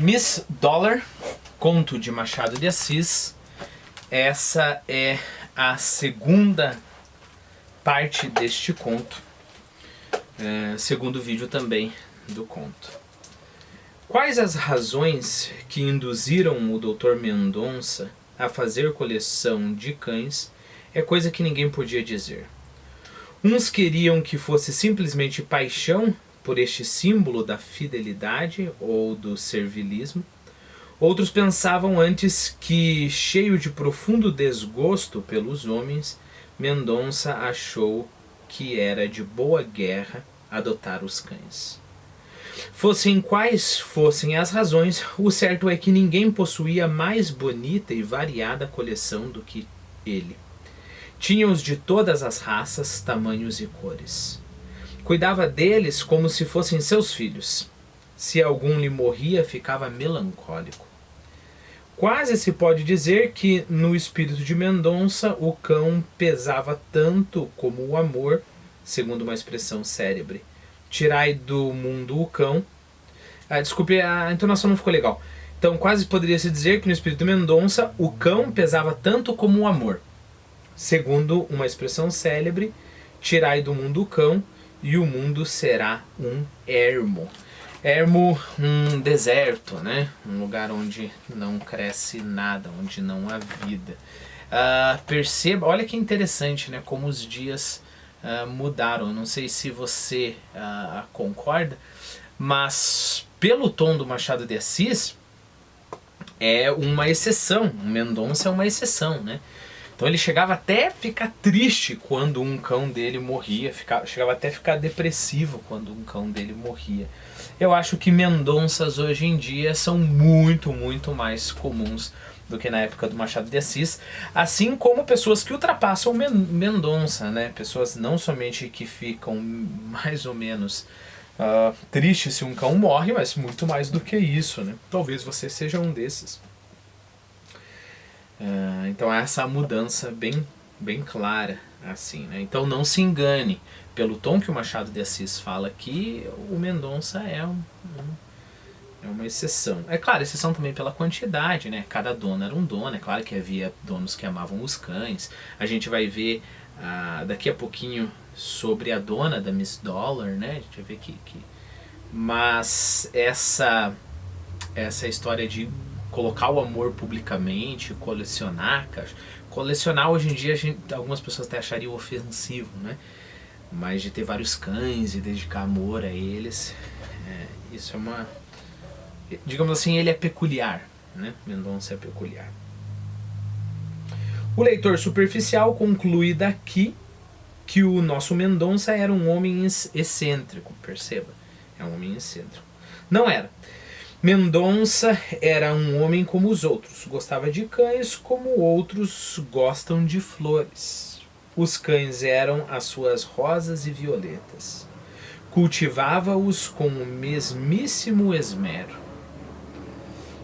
Miss Dollar, conto de Machado de Assis. Essa é a segunda parte deste conto, segundo vídeo também do conto. Quais as razões que induziram o Dr. Mendonça a fazer coleção de cães é coisa que ninguém podia dizer. Uns queriam que fosse simplesmente paixão por este símbolo da fidelidade ou do servilismo. Outros pensavam antes que, cheio de profundo desgosto pelos homens, Mendonça achou que era de boa guerra adotar os cães. Fossem quais fossem as razões, o certo é que ninguém possuía mais bonita e variada coleção do que ele. Tinha-os de todas as raças, tamanhos e cores. Cuidava deles como se fossem seus filhos. Se algum lhe morria, ficava melancólico. Quase se pode dizer que, no espírito de Mendonça, o cão pesava tanto como o amor, segundo uma expressão célebre. Tirai do mundo o cão. Desculpe, a entonação não ficou legal. Então, quase poderia-se dizer que, no espírito de Mendonça, o cão pesava tanto como o amor. Segundo uma expressão célebre, tirai do mundo o cão, e o mundo será um ermo. Ermo, um deserto, né? Um lugar onde não cresce nada, onde não há vida. Perceba, olha que interessante, né? Como os dias mudaram. Eu não sei se você concorda, mas pelo tom do Machado de Assis, é uma exceção. O Mendonça é uma exceção, né? Então ele chegava até a ficar triste quando um cão dele morria, chegava até a ficar depressivo quando um cão dele morria. Eu acho que Mendonças hoje em dia são muito, muito mais comuns do que na época do Machado de Assis, assim como pessoas que ultrapassam Mendonça, né? Pessoas não somente que ficam mais ou menos tristes se um cão morre, mas muito mais do que isso, né? Talvez você seja um desses. Então essa mudança bem clara, assim, né? Então não se engane, pelo tom que o Machado de Assis fala aqui, o Mendonça é uma exceção. É claro, exceção também pela quantidade, né? Cada dono era um dono, é claro que havia donos que amavam os cães. A gente vai ver daqui a pouquinho sobre a dona da Miss Dollar, né? A gente vai ver que... Mas essa história de colocar o amor publicamente, colecionar, cara. Colecionar hoje em dia algumas pessoas até achariam ofensivo, né? Mas de ter vários cães e dedicar amor a eles, isso é uma... Digamos assim, ele é peculiar, né? Mendonça é peculiar. O leitor superficial conclui daqui que o nosso Mendonça era um homem excêntrico, perceba? É um homem excêntrico. Não era. Mendonça era um homem como os outros, gostava de cães como outros gostam de flores. Os cães eram as suas rosas e violetas. Cultivava-os com o mesmíssimo esmero.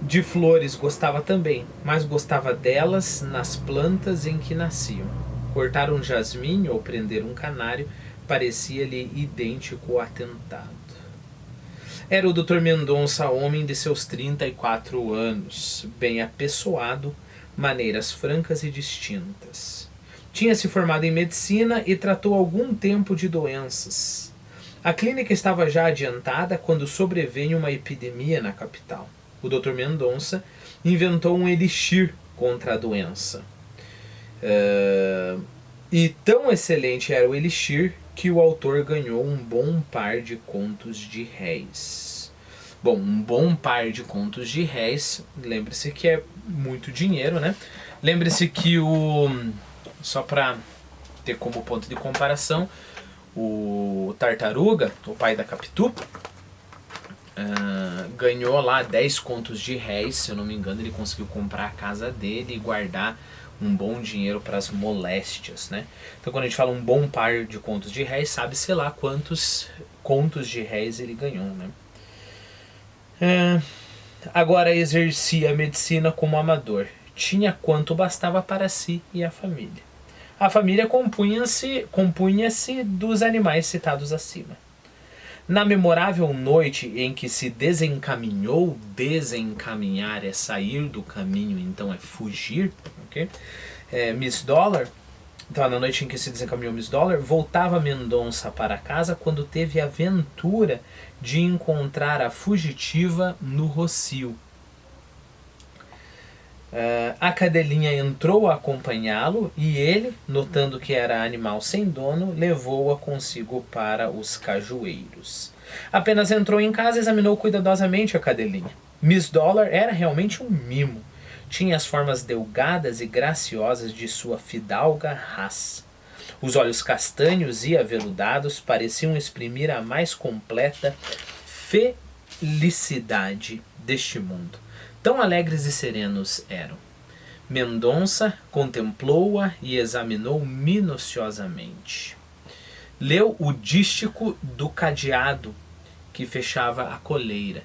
De flores gostava também, mas gostava delas nas plantas em que nasciam. Cortar um jasmim ou prender um canário parecia-lhe idêntico ao atentado. Era o Dr. Mendonça, homem de seus 34 anos, bem apessoado, maneiras francas e distintas. Tinha se formado em medicina e tratou algum tempo de doenças. A clínica estava já adiantada quando sobreveio uma epidemia na capital. O Dr. Mendonça inventou um elixir contra a doença. E tão excelente era o elixir que o autor ganhou um bom par de contos de réis. Bom, um bom par de contos de réis, lembre-se que é muito dinheiro, né? Lembre-se que só para ter como ponto de comparação, o Tartaruga, o pai da Capitu, ganhou lá 10 contos de réis, se eu não me engano. Ele conseguiu comprar a casa dele e guardar um bom dinheiro para as moléstias, né? Então quando a gente fala um bom par de contos de réis, sabe-se lá quantos contos de réis ele ganhou, né? Agora exercia a medicina como amador. Tinha quanto bastava para si e a família. A família compunha-se dos animais citados acima. Na memorável noite em que se desencaminhou, desencaminhar é sair do caminho, então é fugir, ok? Miss Dollar, então na noite em que se desencaminhou Miss Dollar, voltava Mendonça para casa quando teve a aventura de encontrar a fugitiva no Rocio. A cadelinha entrou a acompanhá-lo e ele, notando que era animal sem dono, levou-a consigo para os cajueiros. Apenas entrou em casa e examinou cuidadosamente a cadelinha. Miss Dollar era realmente um mimo. Tinha as formas delgadas e graciosas de sua fidalga raça. Os olhos castanhos e aveludados pareciam exprimir a mais completa felicidade deste mundo. Tão alegres e serenos eram. Mendonça contemplou-a e examinou minuciosamente. Leu o dístico do cadeado que fechava a coleira.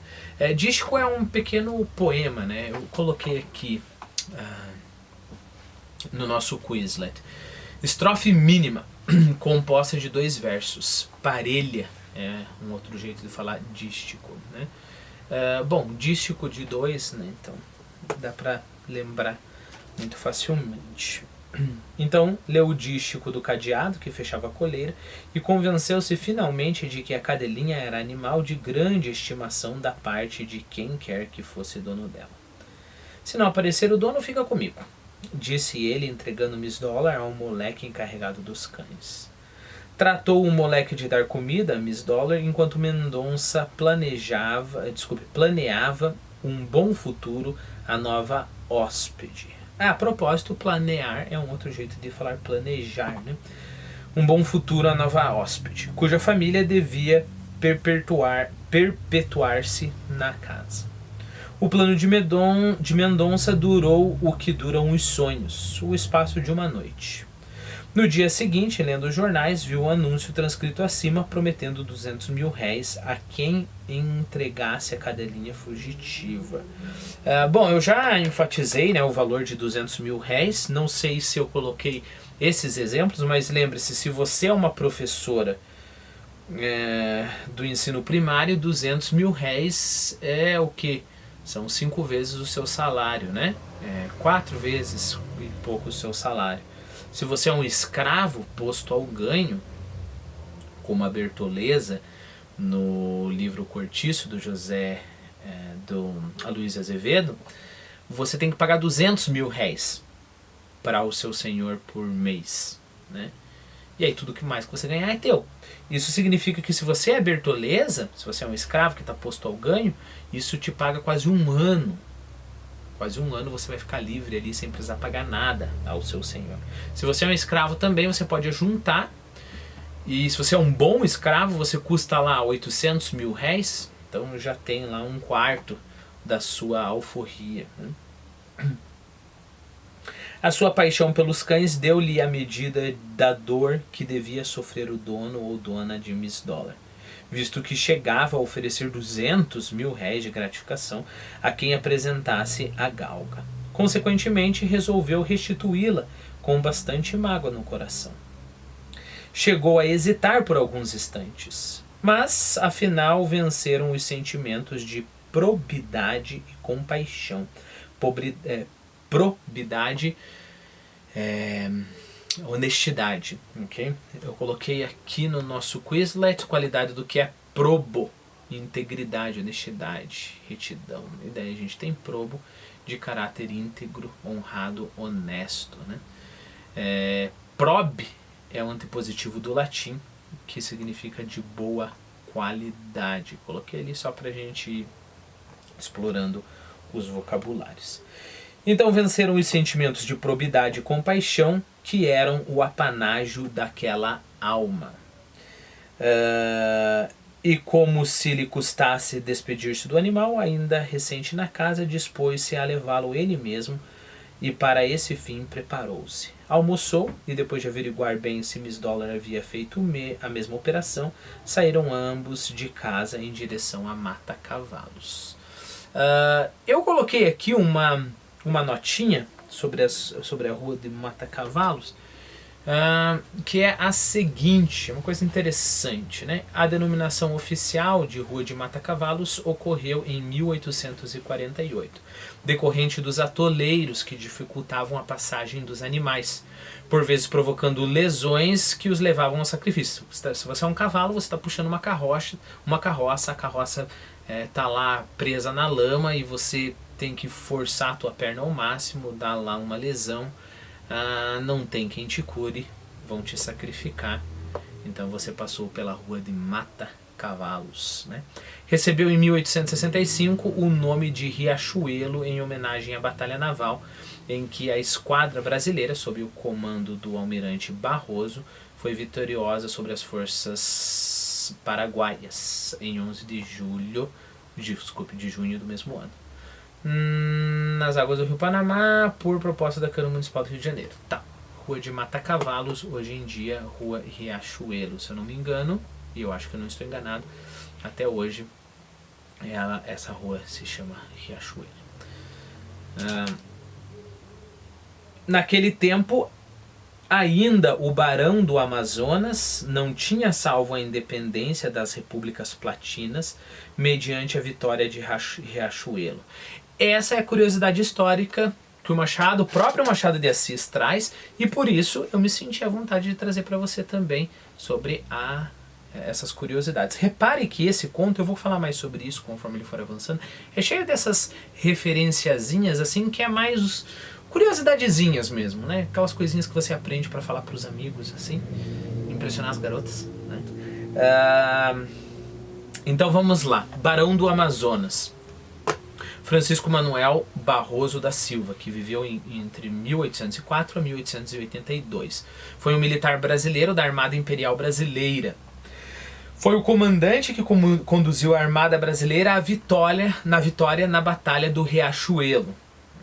Dístico é um pequeno poema, né? Eu coloquei aqui no nosso Quizlet. Estrofe mínima, composta de 2 versos. Parelha é um outro jeito de falar dístico, né? Bom, dístico de 2, né? Então dá para lembrar muito facilmente. Então, leu o dístico do cadeado que fechava a coleira e convenceu-se finalmente de que a cadelinha era animal de grande estimação da parte de quem quer que fosse dono dela. Se não aparecer o dono, fica comigo, disse ele, entregando Miss Dollar ao moleque encarregado dos cães. Tratou o moleque de dar comida a Miss Dollar enquanto Mendonça planeava um bom futuro à nova hóspede. A propósito, planear é um outro jeito de falar planejar, né? Um bom futuro à nova hóspede, cuja família devia perpetuar-se na casa. O plano de Mendonça durou o que duram os sonhos, o espaço de uma noite. No dia seguinte, lendo os jornais, viu o anúncio transcrito acima prometendo 200 mil réis a quem entregasse a cadelinha fugitiva. Bom, eu já enfatizei, né, o valor de 200 mil réis. Não sei se eu coloquei esses exemplos, mas lembre-se, se você é uma professora do ensino primário, 200 mil réis é o que? São 5 vezes o seu salário, né? 4 vezes e pouco o seu salário. Se você é um escravo posto ao ganho, como a Bertoleza no livro Cortiço do José do Aloysio Azevedo, você tem que pagar 200 mil réis para o seu senhor por mês, né? E aí tudo que mais que você ganhar é teu. Isso significa que se você é Bertoleza, se você é um escravo que está posto ao ganho, isso te paga quase um ano. Quase um ano você vai ficar livre ali sem precisar pagar nada ao seu senhor. Se você é um escravo também, você pode juntar. E se você é um bom escravo, você custa lá 800 mil réis. Então já tem lá 1/4 da sua alforria, né? A sua paixão pelos cães deu-lhe a medida da dor que devia sofrer o dono ou dona de Miss Dollar, visto que chegava a oferecer 200 mil réis de gratificação a quem apresentasse a galga. Consequentemente, resolveu restituí-la com bastante mágoa no coração. Chegou a hesitar por alguns instantes, mas, afinal, venceram os sentimentos de probidade e compaixão. Probidade, honestidade, ok? Eu coloquei aqui no nosso Quizlet qualidade do que é probo, integridade, honestidade, retidão. E daí a gente tem probo de caráter íntegro, honrado, honesto, né? Prob é um antepositivo do latim, que significa de boa qualidade. Coloquei ali só pra gente ir explorando os vocabulários. Então venceram os sentimentos de probidade e compaixão, que eram o apanágio daquela alma. E como se lhe custasse despedir-se do animal, ainda recente na casa, dispôs-se a levá-lo ele mesmo, e para esse fim preparou-se. Almoçou, e depois de averiguar bem se Miss Dollar havia feito a mesma operação, saíram ambos de casa em direção a Mata-Cavalos. Eu coloquei aqui uma notinha sobre a rua de Mata-Cavalos, que é a seguinte, uma coisa interessante, né? A denominação oficial de Rua de Mata-Cavalos ocorreu em 1848, decorrente dos atoleiros que dificultavam a passagem dos animais, por vezes provocando lesões que os levavam ao sacrifício. Se você é um cavalo, você está puxando uma carroça, a carroça está lá presa na lama e você tem que forçar a tua perna ao máximo, dar lá uma lesão. Não tem quem te cure, vão te sacrificar. Então você passou pela Rua de Mata-Cavalos, né? Recebeu em 1865 o nome de Riachuelo em homenagem à Batalha Naval, em que a esquadra brasileira, sob o comando do almirante Barroso, foi vitoriosa sobre as forças paraguaias em 11 de junho do mesmo ano. Nas águas do Rio Panamá, por proposta da Câmara Municipal do Rio de Janeiro. Tá. Rua de Mata-Cavalos, hoje em dia Rua Riachuelo, se eu não me engano, e eu acho que eu não estou enganado, até hoje essa rua se chama Riachuelo. Naquele tempo, ainda o Barão do Amazonas não tinha salvo a independência das repúblicas platinas mediante a vitória de Riachuelo. Essa é a curiosidade histórica que o próprio Machado de Assis traz, e por isso eu me senti à vontade de trazer para você também sobre essas curiosidades. Repare que esse conto, eu vou falar mais sobre isso conforme ele for avançando, é cheio dessas referenciazinhas assim, que é mais curiosidadezinhas mesmo, né? Aquelas coisinhas que você aprende para falar para os amigos, assim, impressionar as garotas, né? Então vamos lá. Barão do Amazonas. Francisco Manuel Barroso da Silva, que viveu entre 1804 a 1882. Foi um militar brasileiro da Armada Imperial Brasileira. Foi o comandante que conduziu a Armada Brasileira na vitória na Batalha do Riachuelo.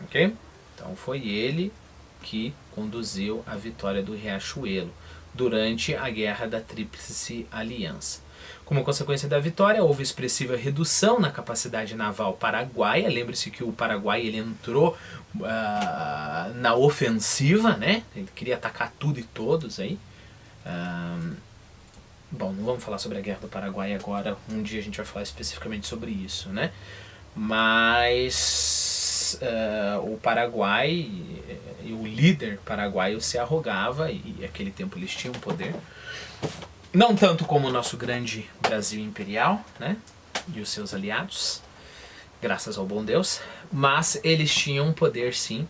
Okay? Então foi ele que conduziu a vitória do Riachuelo durante a Guerra da Tríplice Aliança. Como consequência da vitória, houve expressiva redução na capacidade naval paraguaia. Lembre-se que o Paraguai ele entrou na ofensiva, né? Ele queria atacar tudo e todos aí. Bom, não vamos falar sobre a Guerra do Paraguai agora. Um dia a gente vai falar especificamente sobre isso, né? Mas o Paraguai e o líder paraguaio se arrogava, e naquele tempo eles tinham poder. Não tanto como o nosso grande Brasil imperial, né? E os seus aliados, graças ao bom Deus, mas eles tinham poder sim.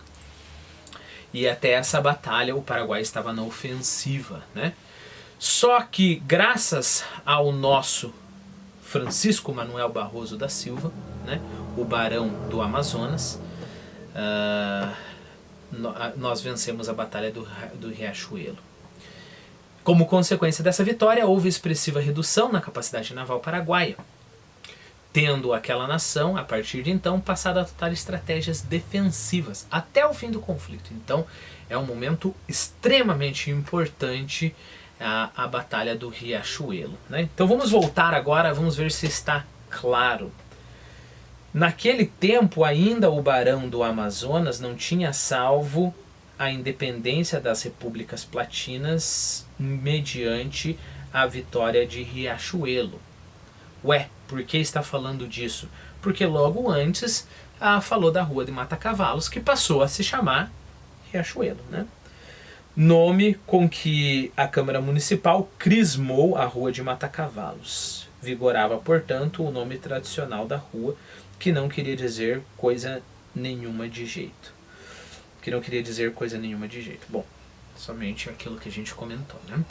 E até essa batalha o Paraguai estava na ofensiva, né? Só que graças ao nosso Francisco Manuel Barroso da Silva, né? O Barão do Amazonas, nós vencemos a batalha do Riachuelo. Como consequência dessa vitória, houve expressiva redução na capacidade naval paraguaia, tendo aquela nação, a partir de então, passado a adotar estratégias defensivas até o fim do conflito. Então, é um momento extremamente importante a Batalha do Riachuelo, né? Então, vamos voltar agora, vamos ver se está claro. Naquele tempo, ainda o Barão do Amazonas não tinha salvo a independência das repúblicas platinas mediante a vitória de Riachuelo. Ué, por que está falando disso? Porque logo antes falou da Rua de Mata-Cavalos, que passou a se chamar Riachuelo, né? Nome com que a Câmara Municipal crismou a Rua de Mata-Cavalos. Vigorava, portanto, o nome tradicional da rua, que não queria dizer coisa nenhuma de jeito. Bom, somente aquilo que a gente comentou, né?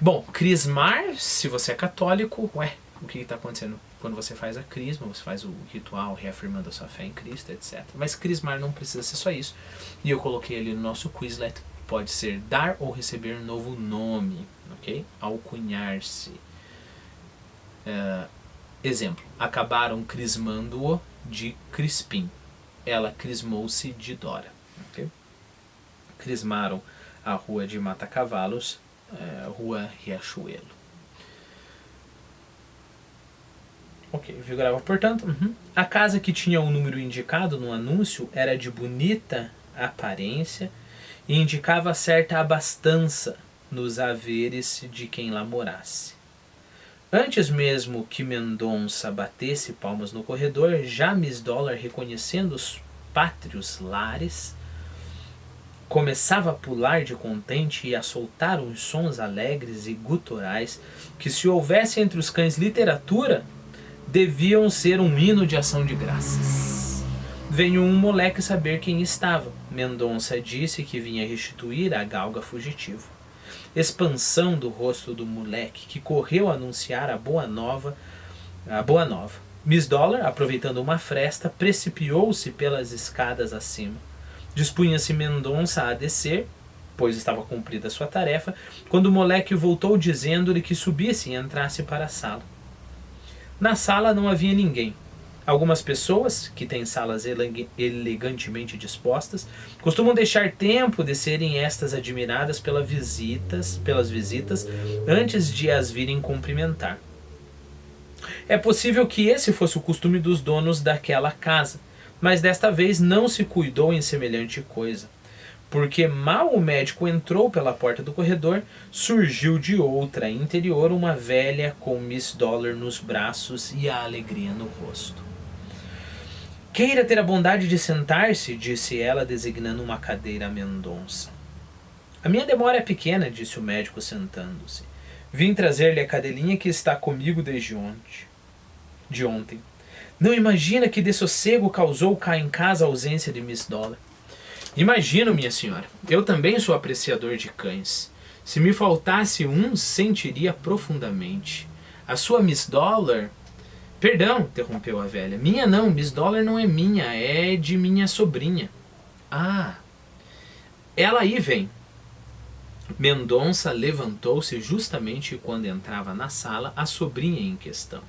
Bom, crismar, se você é católico, o que está acontecendo? Quando você faz a crisma, você faz o ritual reafirmando a sua fé em Cristo, etc. Mas crismar não precisa ser só isso. E eu coloquei ali no nosso Quizlet, pode ser dar ou receber um novo nome, ok? Alcunhar-se. Exemplo, acabaram crismando-o de Crispim. Ela crismou-se de Dora. Okay? Crismaram a Rua de Mata-Cavalos, Rua Riachuelo. Ok, vigorava, portanto. A casa que tinha o número indicado no anúncio era de bonita aparência e indicava certa abastança nos haveres de quem lá morasse. Antes mesmo que Mendonça batesse palmas no corredor, já Miss Dollar, reconhecendo os pátrios lares, começava a pular de contente e a soltar uns sons alegres e guturais que, se houvesse entre os cães literatura, deviam ser um hino de ação de graças. Veio um moleque saber quem estava. Mendonça disse que vinha restituir a galga fugitivo. Expansão do rosto do moleque, que correu a anunciar a boa nova. Miss Dollar, aproveitando uma fresta, precipiou-se pelas escadas acima. Dispunha-se Mendonça a descer, pois estava cumprida a sua tarefa, quando o moleque voltou dizendo-lhe que subisse e entrasse para a sala. Na sala não havia ninguém. Algumas pessoas, que têm salas elegantemente dispostas, costumam deixar tempo de serem estas admiradas pelas visitas antes de as virem cumprimentar. É possível que esse fosse o costume dos donos daquela casa, mas desta vez não se cuidou em semelhante coisa, porque mal o médico entrou pela porta do corredor, surgiu de outra interior uma velha com Miss Dollar nos braços e a alegria no rosto. Queira ter a bondade de sentar-se, disse ela, designando uma cadeira a Mendonça. A minha demora é pequena, disse o médico, sentando-se. Vim trazer-lhe a cadelinha que está comigo desde ontem. Não imagina que dessossego causou cá em casa a ausência de Miss Dollar. Imagino, minha senhora. Eu também sou apreciador de cães. Se me faltasse um, sentiria profundamente. A sua Miss Dollar... Perdão, interrompeu a velha. Minha não, Miss Dollar não é minha, é de minha sobrinha. Ah, ela aí vem. Mendonça levantou-se justamente quando entrava na sala a sobrinha em questão.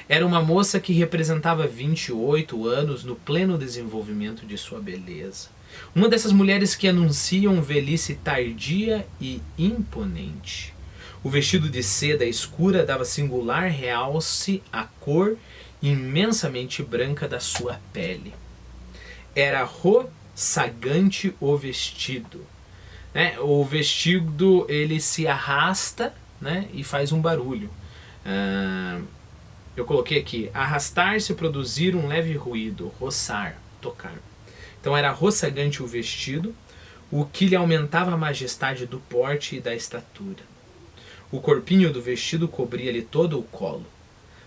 Era uma moça que representava 28 anos no pleno desenvolvimento de sua beleza. Uma dessas mulheres que anunciam velhice tardia e imponente. O vestido de seda escura dava singular realce à cor imensamente branca da sua pele. Era roçagante o vestido. O vestido ele se arrasta, e faz um barulho. Eu coloquei aqui, arrastar-se, produzir um leve ruído, roçar, tocar. Então era roçagante o vestido, o que lhe aumentava a majestade do porte e da estatura. O corpinho do vestido cobria-lhe todo o colo,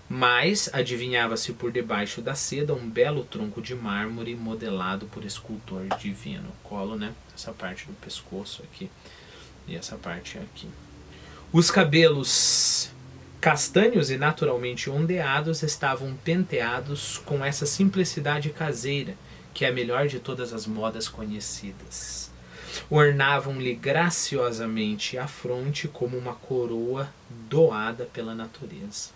mas adivinhava-se por debaixo da seda um belo tronco de mármore modelado por escultor divino. Colo, essa parte do pescoço aqui e essa parte aqui. Os cabelos castanhos e naturalmente ondeados estavam penteados com essa simplicidade caseira, que é a melhor de todas as modas conhecidas. Ornavam-lhe graciosamente a fronte como uma coroa doada pela natureza.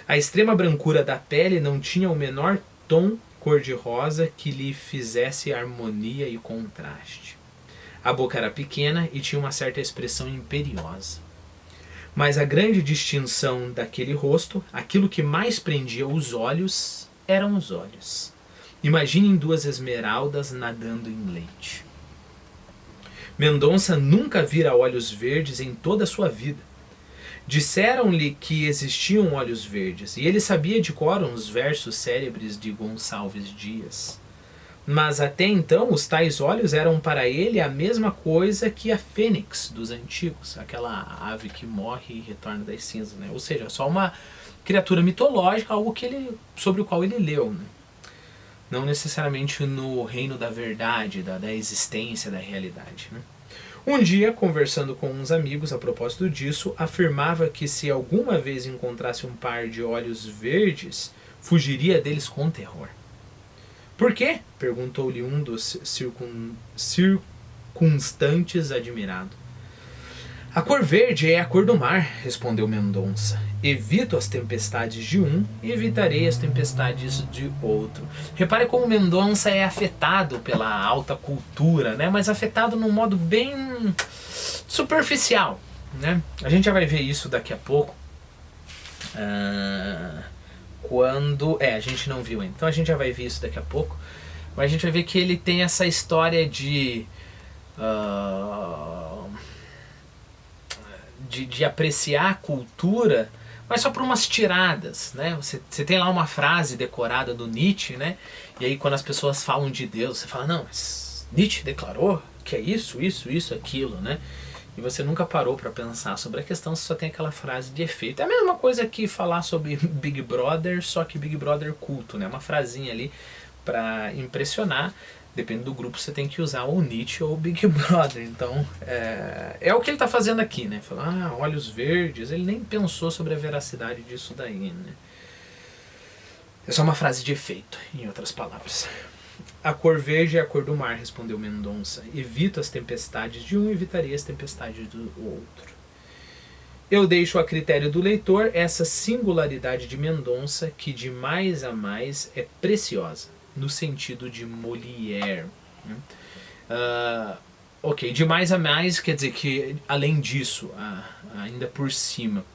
A extrema brancura da pele não tinha o menor tom cor-de-rosa que lhe fizesse harmonia e contraste. A boca era pequena e tinha uma certa expressão imperiosa. Mas a grande distinção daquele rosto, aquilo que mais prendia os olhos, eram os olhos. Imaginem duas esmeraldas nadando em leite. Mendonça nunca vira olhos verdes em toda a sua vida. Disseram-lhe que existiam olhos verdes, e ele sabia de cor os versos célebres de Gonçalves Dias. Mas até então os tais olhos eram para ele a mesma coisa que a fênix dos antigos, aquela ave que morre e retorna das cinzas, Ou seja, só uma criatura mitológica, algo sobre o qual ele leu, Não necessariamente no reino da verdade, da existência, da realidade, Um dia, conversando com uns amigos a propósito disso, afirmava que se alguma vez encontrasse um par de olhos verdes, fugiria deles com terror. Por quê? Perguntou-lhe um dos circunstantes admirado. A cor verde é a cor do mar, respondeu Mendonça. Evito as tempestades de um e evitarei as tempestades de outro. Repare como Mendonça é afetado pela alta cultura, mas afetado num modo bem superficial, A gente já vai ver isso daqui a pouco. A gente não viu ainda. Então a gente já vai ver isso daqui a pouco. Mas a gente vai ver que ele tem essa história de de apreciar a cultura, mas só por umas tiradas, né? Você tem lá uma frase decorada do Nietzsche, né? E aí quando as pessoas falam de Deus, você fala, não, mas Nietzsche declarou que é isso, aquilo, né? E você nunca parou para pensar sobre a questão, você só tem aquela frase de efeito. É a mesma coisa que falar sobre Big Brother, só que Big Brother culto, né? Uma frasinha ali para impressionar. Depende do grupo, você tem que usar o Nietzsche ou o Big Brother. Então, é o que ele está fazendo aqui, né? Falar, olhos verdes. Ele nem pensou sobre a veracidade disso daí, né? É só uma frase de efeito, em outras palavras. A cor verde é a cor do mar, respondeu Mendonça. Evito as tempestades de um, evitaria as tempestades do outro. Eu deixo a critério do leitor essa singularidade de Mendonça, que de mais a mais é preciosa, no sentido de Molière. Ok, de mais a mais quer dizer que, além disso, ainda por cima.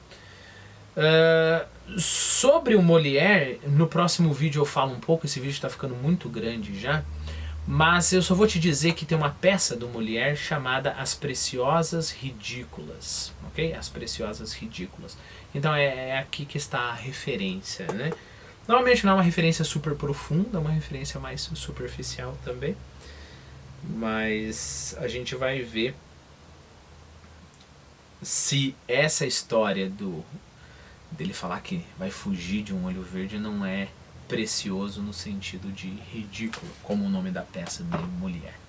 Sobre o Molière, no próximo vídeo eu falo um pouco, esse vídeo está ficando muito grande já, mas eu só vou te dizer que tem uma peça do Molière chamada As Preciosas Ridículas, ok? As Preciosas Ridículas. Então é aqui que está a referência, né? Normalmente não é uma referência super profunda, é uma referência mais superficial também, mas a gente vai ver se essa história dele falar que vai fugir de um olho verde não é precioso no sentido de ridículo, como o nome da peça de Molière.